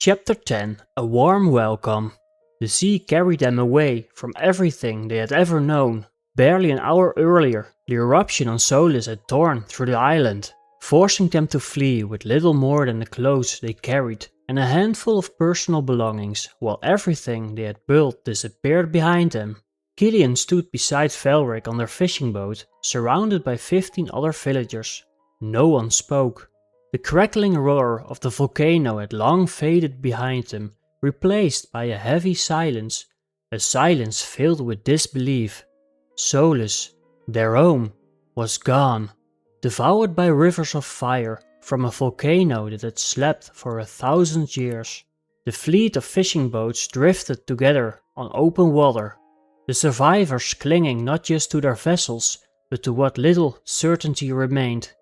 Chapter 10 A Warm Welcome. The sea carried them away from everything they had ever known. Barely an hour earlier, the eruption on Solus had torn through the island, forcing them to flee with little more than the clothes they carried and a handful of personal belongings, while everything they had built disappeared behind them. Caelion stood beside Velric on their fishing boat, surrounded by 15 other villagers. No one spoke. The crackling roar of the volcano had long faded behind them, replaced by a heavy silence, a silence filled with disbelief. Solus, their home, was gone, devoured by rivers of fire from a volcano that had slept for 1,000 years. The fleet of fishing boats drifted together on open water, the survivors clinging not just to their vessels, but to what little certainty remained.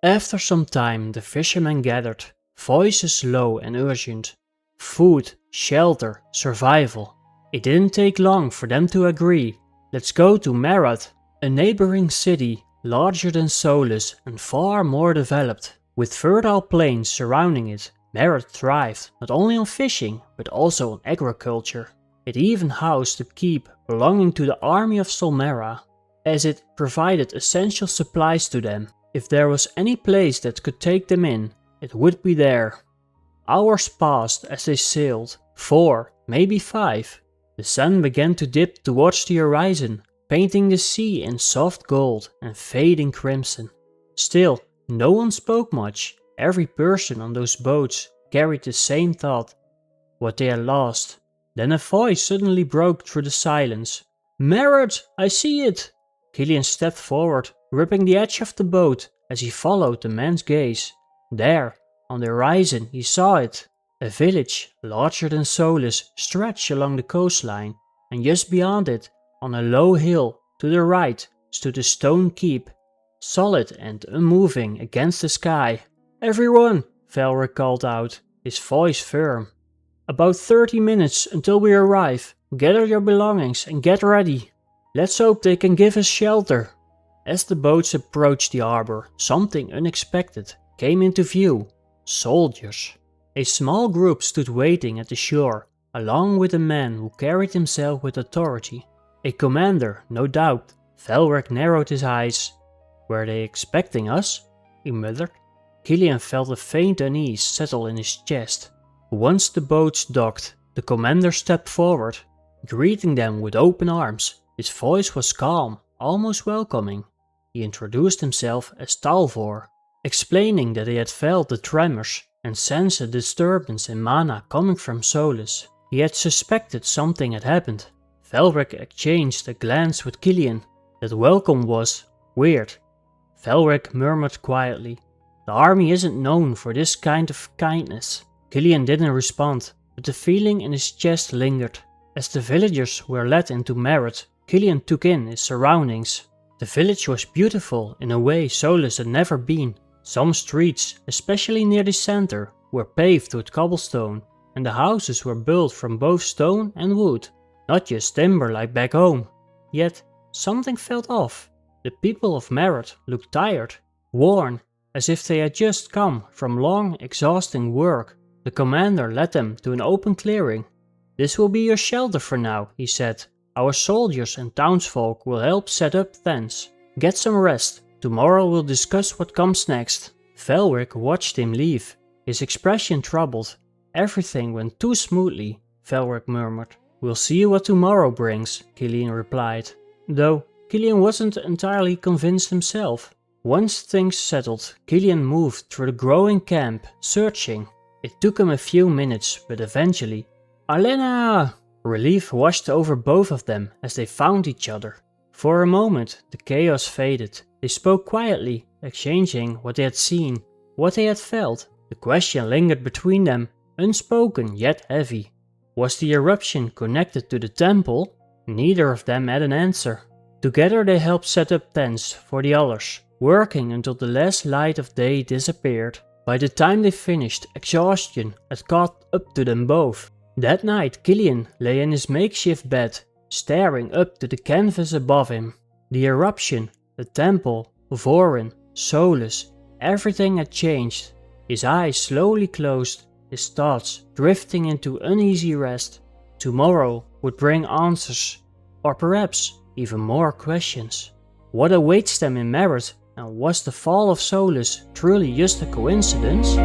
After some time the fishermen gathered, voices low and urgent. Food, shelter, survival. It didn't take long for them to agree. Let's go to Maroth, a neighboring city larger than Solus and far more developed. With fertile plains surrounding it, Maroth thrived not only on fishing but also on agriculture. It even housed a keep belonging to the army of Syldarra, as it provided essential supplies to them. If there was any place that could take them in, it would be there. Hours passed as they sailed, 4, maybe 5. The sun began to dip towards the horizon, painting the sea in soft gold and fading crimson. Still, no one spoke much. Every person on those boats carried the same thought, what they had lost. Then a voice suddenly broke through the silence. "Maroth, I see it!" Caelion stepped forward, gripping the edge of the boat as he followed the man's gaze. There, on the horizon, he saw it. A village, larger than Solus, stretched along the coastline, and just beyond it, on a low hill to the right, stood a stone keep, solid and unmoving against the sky. "Everyone!" Velric called out, his voice firm. "About 30 minutes until we arrive. Gather your belongings and get ready. Let's hope they can give us shelter." As the boats approached the harbor, something unexpected came into view. Soldiers. A small group stood waiting at the shore, along with a man who carried himself with authority. A commander, no doubt. Velric narrowed his eyes. "Were they expecting us?" he muttered. Caelion felt a faint unease settle in his chest. Once the boats docked, the commander stepped forward, greeting them with open arms. His voice was calm, almost welcoming. He introduced himself as Talvor, explaining that he had felt the tremors and sensed a disturbance in mana coming from Solus. He had suspected something had happened. Velric exchanged a glance with Caelion. That welcome was weird. Velric murmured quietly, "The army isn't known for this kind of kindness." Caelion didn't respond, but the feeling in his chest lingered. As the villagers were led into Maroth, Caelion took in his surroundings. The village was beautiful in a way Solus had never been. Some streets, especially near the center, were paved with cobblestone, and the houses were built from both stone and wood, not just timber like back home. Yet, something felt off. The people of Maroth looked tired, worn, as if they had just come from long, exhausting work. The commander led them to an open clearing. "This will be your shelter for now," he said. "Our soldiers and townsfolk will help set up tents. Get some rest. Tomorrow we'll discuss what comes next." Velric watched him leave, his expression troubled. "Everything went too smoothly," Velric murmured. "We'll see what tomorrow brings," Caelion replied. Though Caelion wasn't entirely convinced himself. Once things settled, Caelion moved through the growing camp, searching. It took him a few minutes, but eventually, "Alena!" Relief washed over both of them as they found each other. For a moment, the chaos faded. They spoke quietly, exchanging what they had seen, what they had felt. The question lingered between them, unspoken yet heavy. Was the eruption connected to the temple? Neither of them had an answer. Together they helped set up tents for the others, working until the last light of day disappeared. By the time they finished, exhaustion had caught up to them both. That night Caelion lay in his makeshift bed, staring up to the canvas above him. The eruption, the temple, Vorin, Solus, everything had changed. His eyes slowly closed, his thoughts drifting into uneasy rest. Tomorrow would bring answers, or perhaps even more questions. What awaits them in Maroth, and was the fall of Solus truly just a coincidence?